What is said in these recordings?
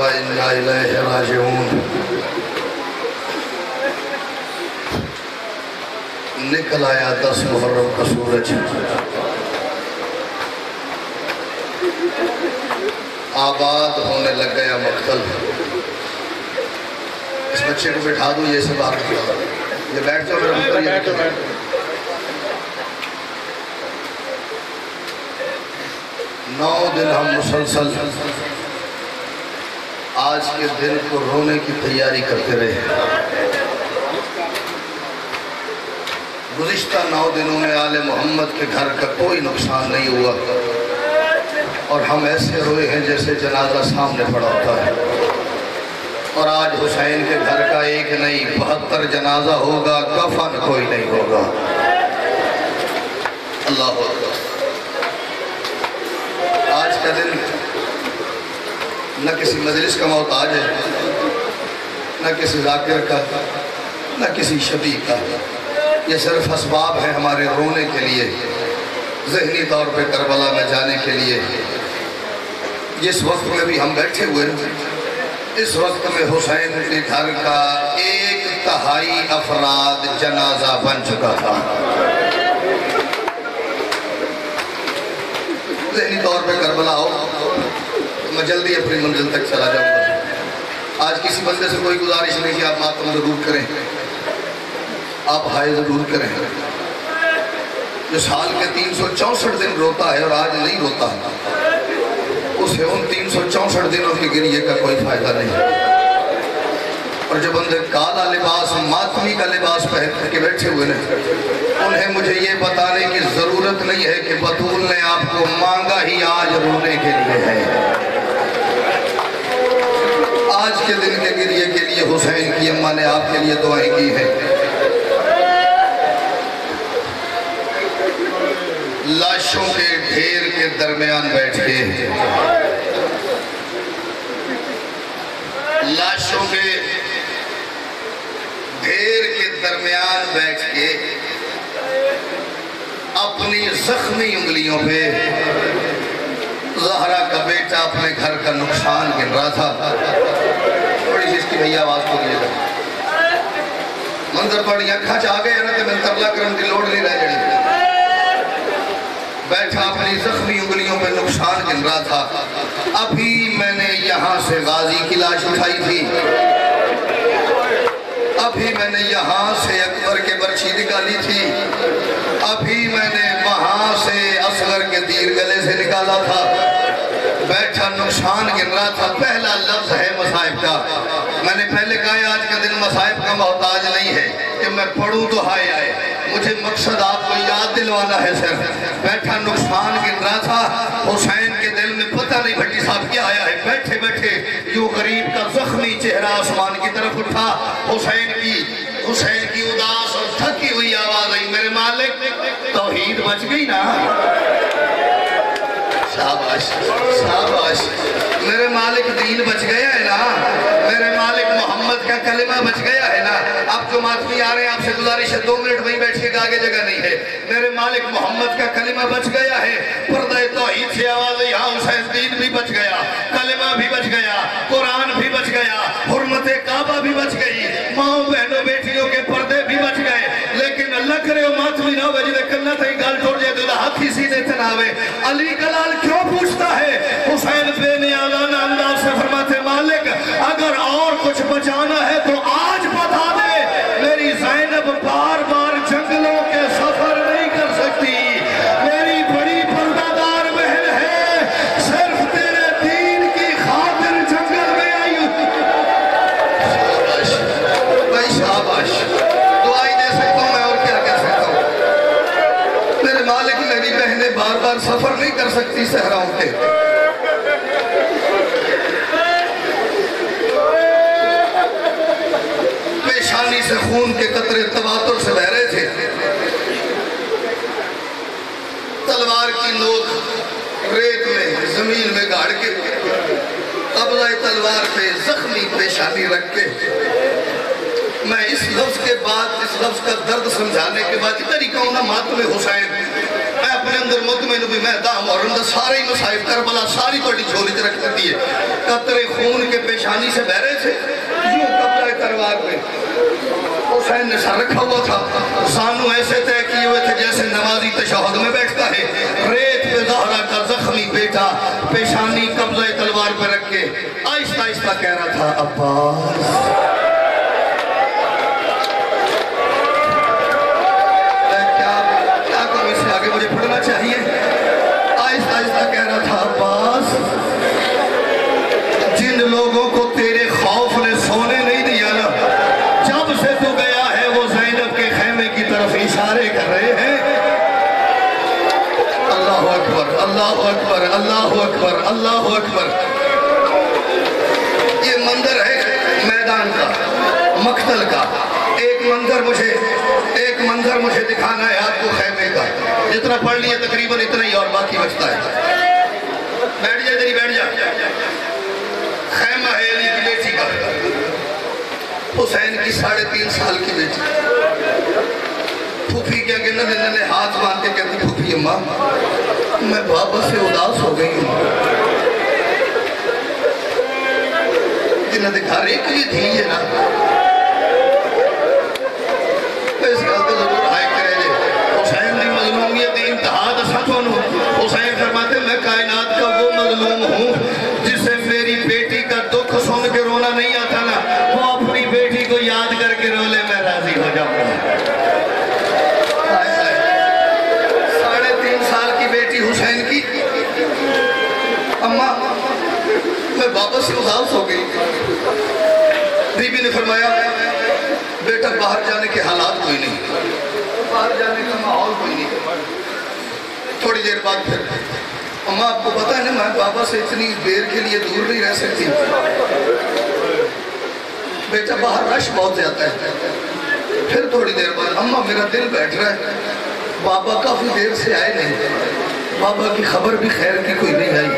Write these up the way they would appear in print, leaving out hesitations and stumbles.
وإنا إليه راجعون۔ نکل آیا 10 محرم کا سورج، آباد ہونے لگ گیا مقتل۔ اس بچے کو بٹھا دو، یہ سے باہر نکلا، یہ بیٹھ جاؤ میرا مطلب، یہ نکل۔ 9 دن ہم مسلسل آج کے دن کو رونے کی تیاری کرتے رہے۔ گزشتہ 9 دنوں میں آل محمد کے گھر کا کوئی نقصان نہیں ہوا، اور ہم ایسے روئے ہیں جیسے جنازہ سامنے پڑا ہوتا ہے۔ اور آج حسین کے گھر کا ایک نہیں 72 جنازہ ہوگا، کفن کوئی نہیں ہوگا۔ اللہ اکبر۔ آج کا دن نہ کسی مجلس کا محتاج ہے، نہ کسی ذاکر کا، نہ کسی شفیع کا۔ یہ صرف اسباب ہے ہمارے رونے کے لیے، ذہنی طور پہ کربلا میں جانے کے لیے۔ جس وقت میں بھی ہم بیٹھے ہوئے، اس وقت میں حسین کے گھر کا 1/3 افراد جنازہ بن چکا تھا۔ ذہنی طور پہ کربلا ہو تو میں جلدی اپنی منزل تک چلا جاؤں گا۔ آج کسی بندے سے کوئی گزارش نہیں کہ آپ ماتم ضرور کریں، آپ ہائے ضرور کریں۔ جو سال کے 364 دن روتا ہے اور آج نہیں روتا، اسے ان 364 دنوں کی گریے کا کوئی فائدہ نہیں۔ اور جو بندے کالا لباس، ماتمی کا لباس پہن کے بیٹھے ہوئے ہیں، انہیں مجھے یہ بتانے کی ضرورت نہیں ہے کہ بطول نے آپ کو مانگا ہی آج رونے کے لیے ہے۔ آج کے دن کے گریے کے لیے حسین کی اماں نے آپ کے لیے دعائیں کی ہیں۔ لاشوں کے ڈھیر کے درمیان بیٹھ کے، لاشوں کے ڈھیر کے درمیان بیٹھ کے اپنی زخمی انگلیوں پہ زہرا کا بیٹا اپنے گھر کا نقصان گن رہا تھا۔ تھوڑی سی اس کی بھئی آواز کو دیے گا، منظر پڑی اکھا چاہ گئے نا تو میں ترلا کرم کی لوڑ نہیں رہ جڑی۔ بیٹھا اپنی زخمی انگلیوں پہ نقصان گن رہا تھا۔ ابھی میں نے یہاں سے غازی کی لاش اٹھائی تھی، ابھی میں نے یہاں سے اکبر کے برچھی نکالی تھی، ابھی میں نے وہاں سے اصغر کے تیر گلے سے نکالا تھا۔ بیٹھا نقصان گن رہا تھا۔ پہلا لفظ ہے مصائب کا۔ میں نے پہلے کہا ہے آج کا دن مصائب کا محتاج نہیں ہے کہ میں پڑھوں تو ہائے آئے، مجھے مقصد آپ کو یاد دلوانا ہے صرف۔ بیٹھا نقصان گن رہا تھا، حسین کے دل میں پتہ نہیں بھٹی صاحب کیا آیا ہے۔ بیٹھے بیٹھے یوں غریب کا زخمی چہرہ آسمان کی طرف اٹھا، حسین کی اداس اور تھکی ہوئی آواز آئی، میرے مالک توحید بچ گئی نا؟ شاباش شاباش، میرے مالک دین بچ گیا ہے نا؟ میرے مالک محمد کا کلمہ بچ گیا ہے نا؟ اب جو ماتمی آ رہے ہیں آپ سے گزارش ہے 2 منٹ وہیں بیٹھیے گا، آگے جگہ نہیں ہے۔ میرے مالک محمد کا کلمہ بچ گیا ہے۔ پردہ توحید سے آواز ہے، یہاں حسین دین بھی بچ گیا، کلمہ بھی بچ گیا، قرآن بھی بچ گیا، حرمت کعبہ بھی بچ گئی، ماں بہنوں بیٹیوں کے پردے بھی بچ گئے۔ لیکن اللہ کرے وہ ماتمی نہ ہوئے جنہیں کرنا تھا گال ٹوڑ جائے تو ہاتھی سیدھے تناوے۔ علی کلال کیوں پوچھتا ہے؟ حسین بے نیازانہ انداز سے فرماتے مالک اگر اور کچھ بچانا ہے تو آج بتا دے، میری زینب بار بار جنگلوں کے سفر نہیں کر سکتی، میری بڑی پردہ دار بہن ہے، صرف تیرے دین کی خاطر جنگل میں آئی۔ شاباش بھائی شاباش، دعائی دے سکتا ہوں میں اور کیا کہہ سکتا ہوں؟ میرے مالک میری بہنیں بار بار سفر نہیں کر سکتی صحراؤں کے۔ پیشانی سے خون کے قطرے تواتر سے بہ رہے تھے۔ تلوار کی نوک ریت میں زمین میں گاڑ کے قبضہ تلوار پہ زخمی پیشانی رکھ کے میں اس لفظ کے بعد، اس لفظ کا درد سمجھانے کے بعد ادھر ہی کہوں نا ماتم حسین، میں اپنے اندر مطمئن بھی میں دام اور اندر سارے ہی مصائب کربلا ساری توڑی جھولی سے رکھ دیتی ہے. قطرے خون کے پیشانی سے بہ رہے تھے یوں قبلہ تلوار پہ حسین نے سر رکھا ہوا تھا. زانو ایسے طے کیے ہوئے تھے جیسے نمازی تشہد میں بیٹھتا ہے. ریت پہ زہرا کا زخمی بیٹا پیشانی قبضہ تلوار پہ رکھ کے آہستہ آہستہ کہہ رہا تھا عباس. آگے مجھے پڑھنا چاہیے. آہستہ آہستہ کہہ رہا تھا عباس جن لوگوں کو تیرے خوف نے سونے نہیں دیا نا جب سے تو گیا ہے وہ زینب کے خیمے کی طرف اشارے کر رہے ہیں. اللہ اکبر اللہ اکبر اللہ اکبر اللہ اکبر. یہ منظر ہے میدان کا مقتل کا. ایک منظر مجھے دکھانا ہے آپ کو خیمے کا. جتنا پڑھ لیے تقریباً اتنا ہی اور باقی بچتا ہے. بیٹھ جائے ادھر بیٹھ جا. خیمہ ہے علی کی بیٹی کا حسین کی 3.5 سال کی بیٹی. پھوپھی کے آگے ننے ہاتھ مان کے کہتی پھوپھی اماں میں بابا سے اداس ہو گئی ہوں. جنہ دکھا رہے کہ یہ دھی ہے نا اس کا تو ضرور ہائے کرے لے. حسین نے مظلومیت انتہا دسا کون ہوں. حسین فرماتے میں کائنات کا وہ مظلوم ہوں جسے میری بیٹی کا دکھ سن کے رونا نہیں آتا نا وہ اپنی بیٹی کو یاد کر کے رو لے میں راضی ہو جاؤں گا. 3.5 سال کی بیٹی حسین کی اماں میں بابا سے اداس ہو گئی. بی بی نے فرمایا بیٹا باہر جانے کے حالات کوئی نہیں باہر جانے کا ماحول کوئی نہیں. تھوڑی دیر بعد پھر اماں آپ کو پتا ہے نا میں بابا سے اتنی دیر کے لیے دور نہیں رہ سکتی بیٹا باہر رش بہت زیادہ ہے. پھر تھوڑی دیر بعد اماں میرا دل بیٹھ رہا ہے بابا کافی دیر سے آئے نہیں بابا کی خبر بھی خیر کی کوئی نہیں آئی.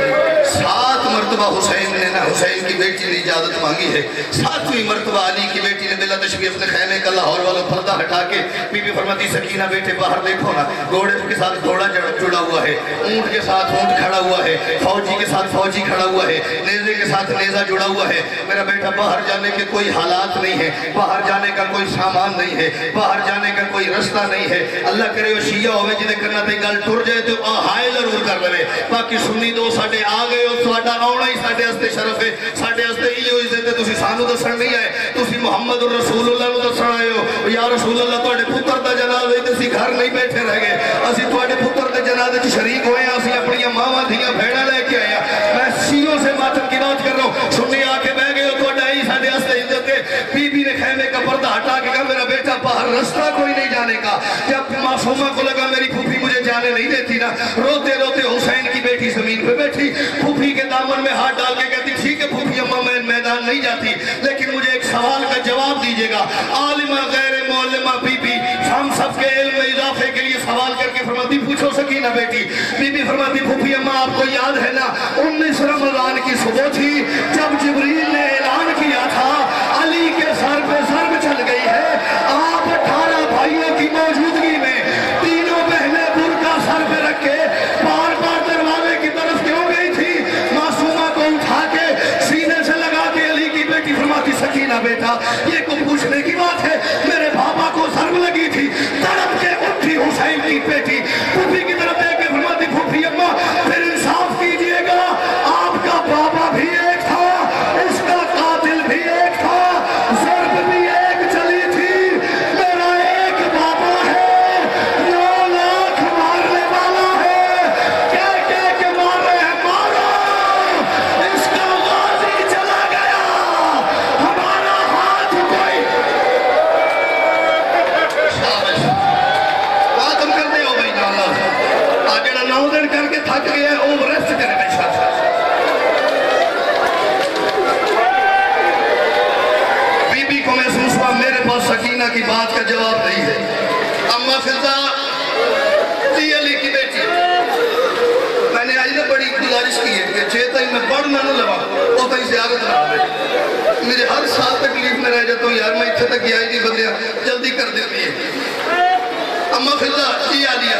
7 مرتبہ حسین نے نا حسین کی بیٹی نے اجازت مانگی ہے. 7ویں مرتبہ علی کی بیٹی نے بلا تشبیہ اپنے خیمے کا لاہور والوں پردہ ہٹا کے بی بی فرماتی سکینہ بیٹے باہر دیکھو نا گھوڑے کے ساتھ گھوڑا جڑا ہوا ہے اونٹ کے ساتھ اونٹ کھڑا ہوا ہے فوجی کے ساتھ فوجی کھڑا ہوا ہے نیزے کے ساتھ نیزہ جڑا ہوا ہے. میرا بیٹا باہر جانے کے کوئی حالات نہیں ہے باہر جانے کا کوئی سامان نہیں ہے باہر جانے کا کوئی رستہ نہیں ہے. اللہ کرے وہ شیعہ ہوئے جنہیں کرنا تھی گل ٹر جائے تو ہائے ضرور کر لے. باقی سنی دو ساڑھے آگئے ہو ساڑھا آونا ہی ساڑھے ہستے شرف ہے ساڑھے ہستے ہی ہوئی سے تُسی سانو دسن نہیں آئے تُسی محمد رسول اللہ نو دسن آئے ہو. یا رسول اللہ توڑے پتر دا جنازے تُسی گھر نہیں بیٹھے رہ گئے اسی توڑے پتر دا جنازے شریک ہوئے ہیں اسی اپنی ماما دھیاں بھیڑا لے کے آیا. میں سیوں سے ماتم کی بات کر رہا ہوں. سنی آ کے بہ گئے ہو توڑا ہی ساڑھے ہستے عزت ہے. بی بی نے خیمے کا پردہ ہٹا کے کہا میرا بیٹا باہر رستہ کوئی نہیں جانے کا. جب معصومہ کو لگا میری پھوپھی مجھے جانے نہیں دیتی نا روتے روتے حسین کی بیٹی زمین پہ بیٹھی پھوپھی کے دامن میں ہاتھ ڈال کے کہتی ٹھیک ہے پھوپھی اماں میں میدان نہیں جاتی لیکن مجھے ایک سوال کا جواب دیجئے گا. عالمہ غیر معلمہ بی بی ہم سب کے علم میں اضافے کے لیے سوال کر کے فرماتی پوچھو سکینہ بیٹی. بی بی فرماتی پھوپھی اماں آپ کو یاد ہے نا 19 رمضان کی صبح تھی جب جبریل نے اعلان کیا تھا علی کے سر پہ ضرب چل گئی ہے. آپ 18 بھائیوں کی موجودگی میں تینوں بہنیں برقع سر پہ رکھ کے بار بار دروازے کی طرف کیوں گئی تھی. معصومہ کو اٹھا کے سینے سے لگا کے علی کی بیٹی فرماتی سکینہ بیٹا یہ کو پوچھنے کی بات ہے میرے بابا کو ضرب لگی تھی تڑپ کے اٹھی حسین کی بیٹی پھوپھی کی طرف دیکھ کے فرماتی پھوپھی اماں پھر انصاف کیجئے گا آپ کا بابا بھی ایک تھا اس کا قاتل بھی ایک تھا ضرب بھی ایک چلی تھی میرا ایک بابا ہے 9 لاکھ مارنے والا ہے کہہ کے مار رہے ہیں مارو اس کا غازی چلا گیا ہمارا ہاتھ کوئی شابش بات ہم کرتے ہو بھائی جانا آجڑا 9 دن کر کے تھک گیا ہے اوہ ریسٹ کرے بھائی شاہ بی بی کو محسوس ہوا میرے پاس سکینہ کی بات کا جواب نہیں ہے. اماں فضا دی علی کی بیٹی میں نے آج نے بڑی گزارش کی ہے کہ چیتا ہی میں پڑھنا نہ لگا وہ کہیں زیارت نہ آئے میرے ہر سال تکلیف میں رہ جاتا ہوں یار میں اتنے تک گیا ہی نہیں بندیاں جلدی کر دیتی ہے. اماں فضا جی آلیا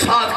7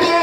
2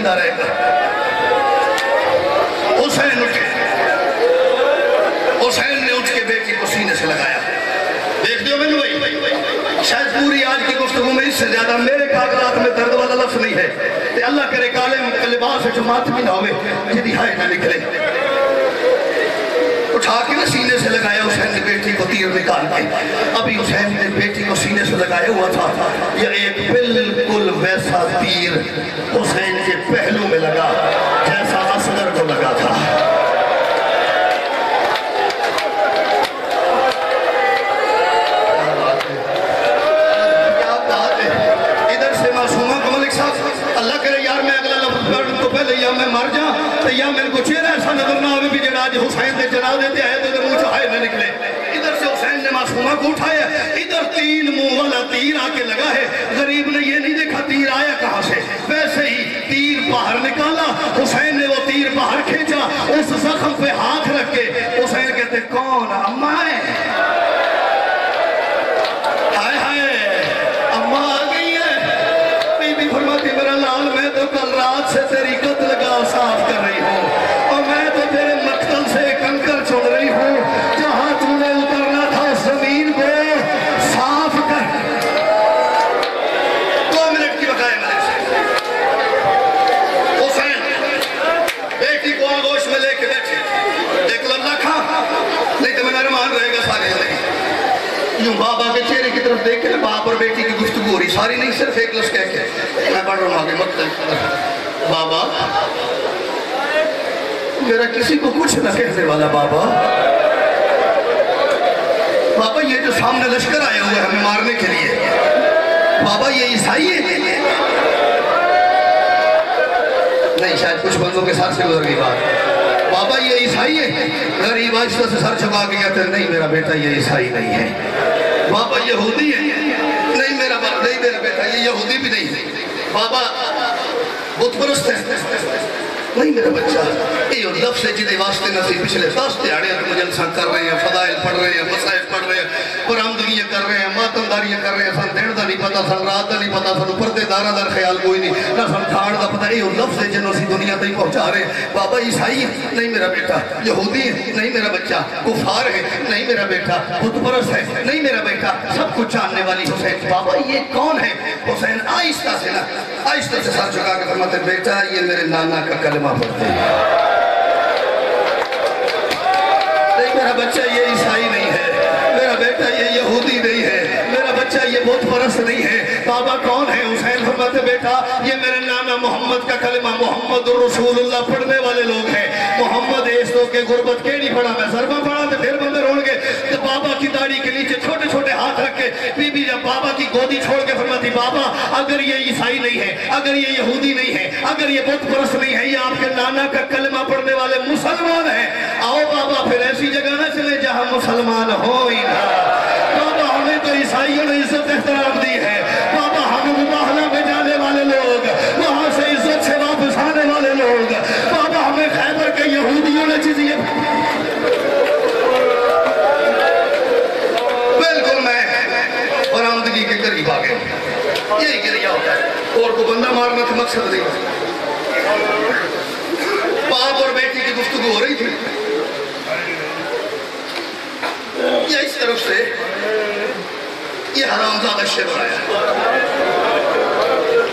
زندہ رہے گا۔ حسین اٹھے، حسین نے اٹھ کے بیٹی کو سینے سے لگایا۔ دیکھ دیو میں بھائی، شاید پوری آج کی گفتگو میں اس سے زیادہ میرے کاغذات میں درد والا لفظ نہیں ہے کہ اللہ کرے کالے لباس جو ماتمی نہ ہوئے جدی ہائے نہ نکلے۔ اٹھا کے نہ سینے سے لگایا حسین نے بیٹی کو، تیر نکال کے ابھی حسین نے بیٹی کو سینے سے لگایا ہوا تھا، یہ ایک بالکل ویسا تیر حسین کے پہلو میں لگا جیسا اصغر کو لگا تھا۔ اللہ کرے یار میں اگلا لفظ پڑھنے تو پہلے یا میں مر جاں تو یا میرے کو چہرہ ایسا نظر نہ ہوئے بھی جڑا آج حسین دے جنازے تے آئے تو منہ چاہے نہ نکلے۔ ادھر سے حسین نے معصومہ کو اٹھایا، ادھر تین منہ والا تیر آ کے لگا ہے۔ غریب نے یہ نہیں دیکھا تیر آیا کہاں سے، ویسے ہی تیر باہر نکالا، حسین نے وہ تیر باہر کھینچا، اس زخم پہ ہاتھ رکھ کے حسین کہتے کون؟ اماں ہے۔ ہائے ہائے اماں آ گئی ہے۔ بی بی فرماتی میرا لال میں تو کل رات سے تیری قتل گاہ صاف کر رہی ہوں اور میں تو تیرے مقتل سے کنکر چھوڑ رہی ہوں، جہاں تو نے اترنا تھا اس زمین کو صاف کر۔ 2 منٹ کی بقائے ملک سے حسین بیٹی کو آگوش میں لے کے بیٹھے، ایک لمحہ کھا نہیں تو میں نرمان رہے گا سارے زندگی۔ یوں بابا کے چہرے کی طرف دیکھ کے باپ اور بیٹی کی گفتگو ہو رہی، ساری نہیں صرف ایک لفظ کہہ کے میں پڑھ رہا ہوں آگے مقتل۔ بابا میرا کسی کو کچھ نہ کہنے والا بابا، بابا یہ جو سامنے لشکر آئے ہوئے ہمیں مارنے کے لیے، بابا یہ عیسائی ہے؟ نہیں شاید کچھ بندوں کے ساتھ سے گزر گئی بات۔ بابا یہ عیسائی ہے؟ غریب آہستہ سے سر چھپا کے کہتے ہیں نہیں میرا بیٹا یہ عیسائی نہیں ہے۔ بابا یہودی ہے؟ نہیں میرا بیٹا یہ یہودی بھی نہیں ہے۔ بابا بت پرست ہے؟ نہیں میرا بچہ یہ لفظ ہے جنہیں واسطے نسی پچھلے 10 دیہڑے ہم جلسہ کر رہے ہیں، فضائل پڑھ رہے ہیں، مسائل پڑھ رہے ہیں، برآمدگیاں کر رہے ہیں، ماتمداریاں کر رہے ہیں، سن دین دا نہیں پتا، سن رات دا نہیں پتا، سن پردے دارہ دار خیال کوئی نہیں، نہ سن کھاڑ دا پتا، یہ لفظ ہے جنہوں سی دنیا تھی پہنچا رہے ہیں۔ بابا عیسائی ہے؟ نہیں میرا بیٹا۔ یہودی ہے؟ نہیں میرا بچہ۔ کفار ہے؟ نہیں میرا بیٹا۔ بت پرست ہے؟ نہیں میرا بیٹا۔ سب کچھ جاننے والی حسین، بابا یہ کون ہے؟ حسین آہستہ سے نا آہستہ سے سر چکا کے فرماتے بیٹا یہ میرے نانا کا کلمہ پڑھتے ہیں۔ نہیں میرا بچہ یہ عیسائی نہیں ہے، میرا بیٹا یہ یہودی نہیں ہے، میرا بچہ یہ بت پرست نہیں ہے۔ بابا کون ہے؟ حسین فرماتے بیٹا یہ میرے نانا محمد کا کلمہ محمد الرسول اللہ پڑھنے والے لوگ ہیں۔ محمد ایسو کے غربت کے نہیں پڑھا، میں ضربہ پڑھا تو پھر بندر ہوں گے۔ تو بابا کی داڑھی کے نیچے چھوٹے چھوٹے ہاتھ رکھ کے بی بی جب بابا کی گودی چھوڑ کے فرماتی بابا اگر یہ عیسائی نہیں ہے، اگر یہ یہودی نہیں ہے، اگر یہ بت پرست نہیں ہے، یہ آپ کے نانا کا کلمہ پڑھنے والے مسلمان ہیں، آؤ بابا پھر ایسی جگہ نہ چلے جہاں مسلمان ہو ہی نہ۔ بابا ہمیں تو عیسائیوں نے عزت احترام دی ہے، بابا ہم مباہلہ میں جانے والے لوگ، وہاں سے عزت سے واپس آنے والے لوگ، بابا ہمیں خیبر کے یہودیوں نے چیزیں بالکل میں برآمدگی کے قریب آگئے، یہی گریہ ہوتا ہے اور کو بندہ مارنا تھا مقصد نہیں۔ باپ اور بیٹی کی گفتگو ہو رہی تھی، یہ اس طرف سے یہ حرامزادہ شیر آیا،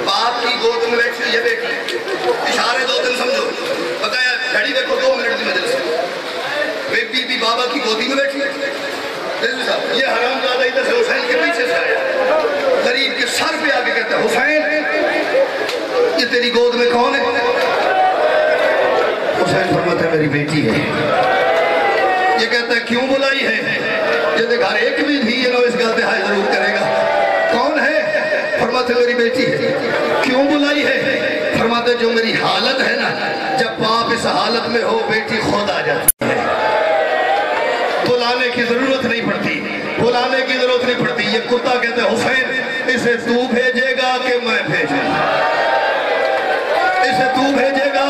باپ کی گود میں بیٹھی یہ بیٹی، اشارے 2-3 سمجھو، بتایا گھڑی دیکھو 2 منٹ کی مجلس سے، بی بی بابا کی گودی میں بیٹھی، یہ حرامزادہ ادھر سے حسین کے پیچھے سے آیا، غریب کے سر پہ آگے کہتا ہے حسین یہ تیری گود میں کون ہے؟ حسین فرماتا ہے میری بیٹی ہے۔ یہ کہتا ہے کیوں بلائی ہے؟ جیسے گھر ایک بھی تھی یہ نو اس گلتے ہائے ضرور کرے گا، کون ہے؟ فرماتے میری بیٹی ہے۔ کیوں بلائی ہے؟ فرماتے جو میری حالت ہے نا، جب باپ اس حالت میں ہو بیٹی خود آ جاتی ہے، بلانے کی ضرورت نہیں پڑتی، بلانے کی ضرورت نہیں پڑتی۔ یہ کتا کہتے ہیں حسین اسے تو بھیجے گا کہ میں بھیجے گا؟ اسے تو بھیجے گا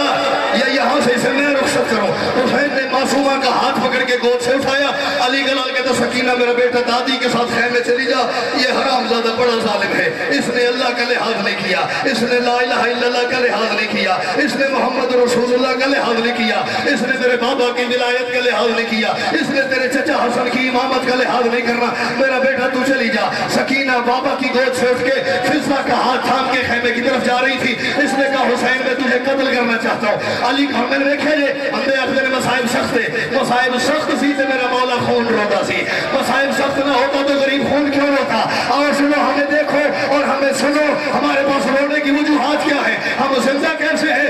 یا یہاں سے اسے میں رخصت کروں؟ حسین نے معصومہ کا ہاتھ پکڑ کے گود سے اٹھایا، علی گلال کہتا سکینہ میرا بیٹا دادی کے ساتھ خیمے چلی جا، یہ حرام زادہ بڑا ظالم ہے، اس نے اللہ کا لحاظ نہیں کیا، اس نے لا الہ الا اللہ کا لحاظ نہیں کیا، اس نے محمد رسول اللہ کا لحاظ نہیں کیا، اس نے تیرے بابا کی ولایت کا لحاظ نہیں کیا، اس نے تیرے چچا حسن کی امامت کا لحاظ نہیں کرنا۔ میرا بیٹا تو چلی جا۔ سکینہ بابا کی گود سے اٹھ کے فضا کا ہاتھ تھام کے خیمے کی طرف جا رہی تھی، اس نے کہا حسین میں تجھے قتل کرنا چاہتا ہوں۔ علی کہا میں نے دیکھے جے اندے اپنے مسائب سخت تھے، مسائب سخت سی تے میرا مولا خون روتا سی، مسائب سخت نہ ہوتا تو غریب خون کیوں روتا؟ اور سنو ہمیں دیکھو اور ہمیں سنو، ہمارے پاس رونے کی وجوہات کیا ہے، ہم زندہ کیسے ہیں؟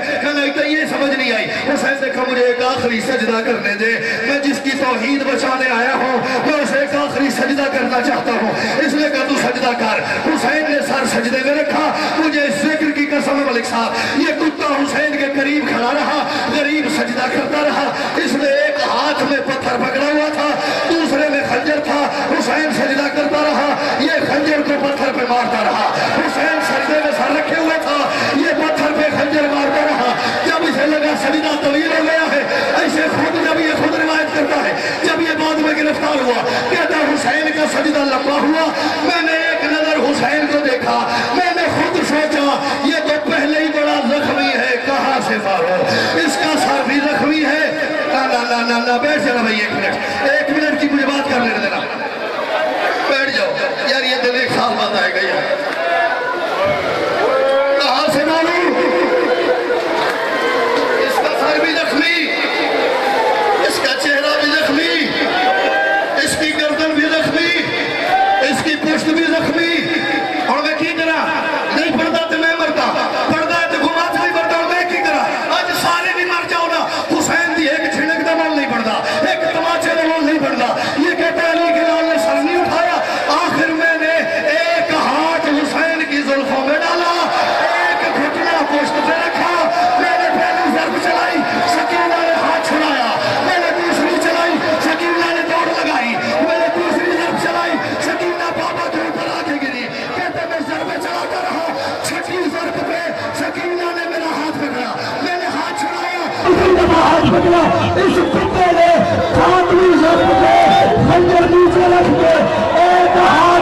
کہ یہ سمجھ نہیں آئی۔ حسین نے کہا مجھے ایک آخری سجدہ کرنے دے، میں جس کی توحید بچانے آیا ہوں میں اسے ایک آخری سجدہ کرنا چاہتا ہوں۔ اس نے کہا تو سجدہ کر۔ حسین نے سر سجدے میں رکھا۔ مجھے اس ذکر کی قسم ملک صاحب، یہ کتا حسین کے قریب کھڑا رہا، غریب سجدہ کرتا رہا۔ اس نے ایک ہاتھ میں پتھر پکڑا ہوا تھا، دوسرے میں خنجر تھا۔ حسین سجدہ کرتا رہا، یہ خنجر کو پتھر پہ مارتا رہا۔ حسین سجدے میں سر رکھے ہوا تھا، یہ پتھر پہ خنجر مارتا رہا۔ جب اسے لگا سجدہ طویل ہو گیا ہے، ایسے خود جب یہ خود روایت کرتا ہے، جب یہ بعد میں گرفتار ہوا کہتا حسین کا سجدہ لمبا ہوا، میں نے ایک نظر حسین کو دیکھا، میں نے خود سوچا یہ تو پہلے ہی بڑا زخمی ہے، کہاں سے مارو، اس کا سر بھی زخمی ہے۔ نا بیٹھ جانا بھائی، ایک منٹ کی مجھے بات کر لینے دینا، بیٹھ جاؤ یار، یہ دل ایک سال بات آئے گا یار، کہاں سے مارو، اس کا سر بھی زخمی، اس کا چہرہ بھی زخمی، اس کی گردن بھی زخمی، اس کی پشت بھی زخمی، اور میں کی طرح نہیں پڑھتا تو میں مرتا، پڑھتا ہے تو گھما تو نہیں مرتا، اور میں کی طرح آج سارے بھی مر جاؤ نا۔ حسین دی ایک چھڑک دا مول نہیں پڑھتا، ایک تماچے دا مول نہیں پڑھتا، یہ کہتا ہے علی کے لال نے سر نہیں اٹھایا، آخر میں نے ایک ہاتھ حسین کی زلفوں میں ڈالا، ایک گھٹنا پشت پہ رکھا، میں نے پہلی ضرب چلائی، سکینہ نے ہاتھ چھڑایا، میں نے دوسری چلائی، سکینہ نے دوڑ لگائی، میں نے دوسری ضرب چلائی، سکینہ بابا کے اوپر آگے گری، کہتے میں ضربیں چلاتا رہا، چھٹی ضرب پہ سکینہ نے میرا ہاتھ پکڑا، میں نے ہاتھ چھڑایا، ہاتھ پکڑا، اس کتے نے ساتویں ضرب پہ خنجر نیچے رکھ کے ایک ہاتھ